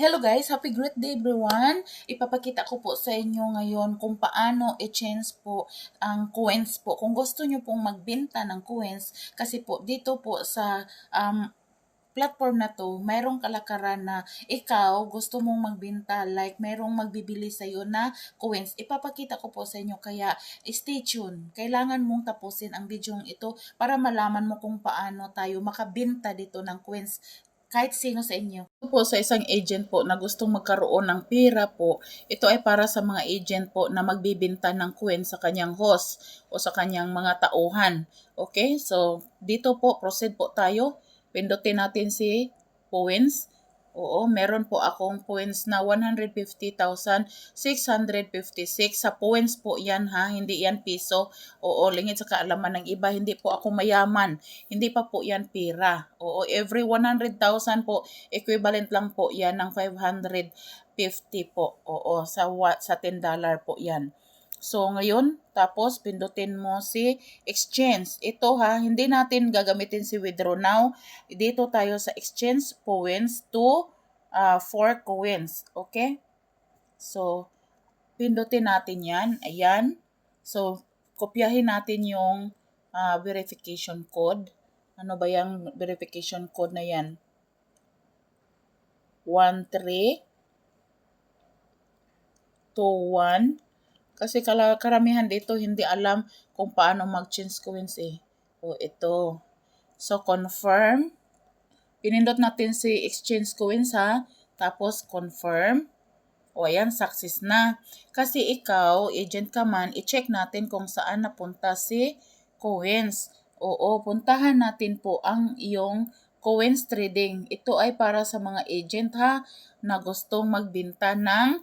Hello guys, happy birthday everyone! Ipapakita ko po sa inyo ngayon kung paano i-change po ang coins po. Kung gusto nyo pong magbenta ng coins, kasi po dito po sa platform na to, mayroong kalakaran na ikaw gusto mong magbenta, like mayroong magbibili sa'yo na coins. Ipapakita ko po sa inyo, kaya stay tuned. Kailangan mong tapusin ang video ito para malaman mo kung paano tayo makabenta dito ng coins kahit sino sa inyo. Ito po sa isang agent po na gustong magkaroon ng pera po, ito ay para sa mga agent po na magbibenta ng coins sa kanyang host o sa kanyang mga tauhan. Okay, so dito po, proceed po tayo. Pindutin natin si coins. Oo, meron po akong points na 150,656. Sa points po yan ha, hindi yan piso. Oo, lingid sa kaalaman ng iba, hindi po ako mayaman. Hindi pa po yan pera. Oo, every 100,000 po, equivalent lang po yan ng 550 po. Oo, sa $10 po yan. So, ngayon, tapos pindutin mo si exchange. Ito ha, hindi natin gagamitin si withdraw now. Dito tayo sa exchange points to for coins. Okay? So, pindutin natin yan. Ayan. So, kopyahin natin yung verification code. Ano ba yung verification code na yan? 1321. Kasi karamihan dito hindi alam kung paano mag-change coins eh. O ito. So, confirm. Pinindot natin si exchange coins ha. Tapos, confirm. O ayan, success na. Kasi ikaw, agent ka man, i-check natin kung saan napunta si coins. Oo, puntahan natin po ang iyong coins trading. Ito ay para sa mga agent ha, na gustong magbenta ng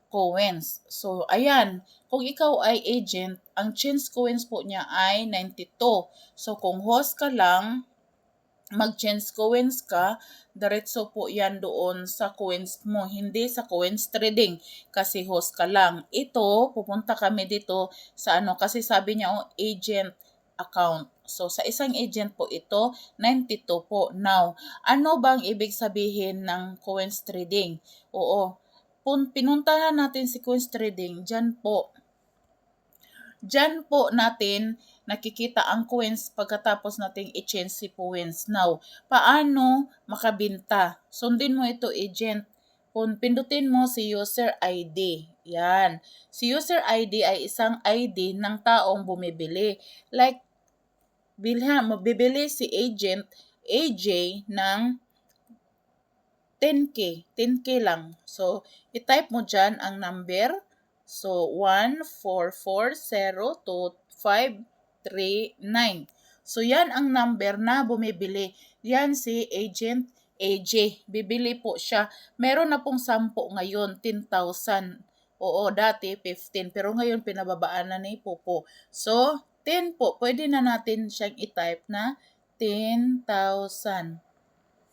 coins. So, ayan. Kung ikaw ay agent, ang change coins po niya ay 92. So, kung host ka lang, mag-change coins ka, diretso po yan doon sa coins mo, hindi sa coins trading kasi host ka lang. Ito, pupunta kami dito sa kasi sabi niya, agent account. So, sa isang agent po ito, 92 po. Now, ano bang ibig sabihin ng coins trading? Oo, pinuntahan natin si coins trading, dyan po natin nakikita ang coins pagkatapos nating i-change si coins. Now, paano makabenta? Sundin mo ito, agent. Pindutin mo si user ID. Yan. Si user ID ay isang ID ng taong bumibili. Like, bibili si agent AJ ng 10K. 10K lang. So, i-type mo dyan ang number. So, 1440259. So, yan ang number na bumibili. Yan si Agent AJ. Bibili po siya. Meron na pong 10 ngayon, 10,000. Oo, dati 15. Pero ngayon, pinababaan na ni Popo. So, 10 po. Pwede na natin siyang i-type na 10,000.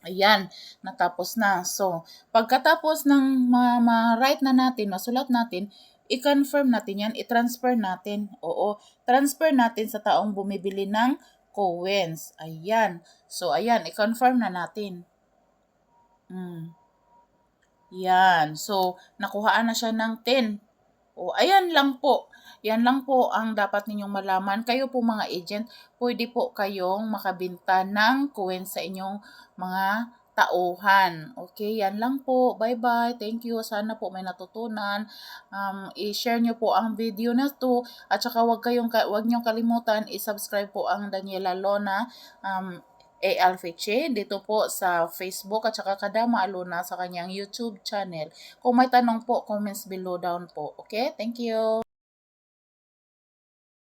Ayan, natapos na. So, pagkatapos ng ma-write na natin, masulat natin, i-confirm natin yan, i-transfer natin. Oo, transfer natin sa taong bumibili ng coins. Ayan. So, ayan, i-confirm na natin. Yan. So, nakuhaan na siya ng 10. O, ayan lang po. Yan lang po ang dapat ninyong malaman. Kayo po mga agent, pwede po kayong makabenta ng coins sa inyong mga tauhan. Okay, yan lang po. Bye-bye. Thank you. Sana po may natutunan. I-share nyo po ang video na to. At saka wag nyo kalimutan, i-subscribe po ang Daniela Lona Alfiche dito po sa Facebook at saka Kadama Aluna sa kanyang YouTube channel. Kung may tanong po, comments below down po. Okay? Thank you.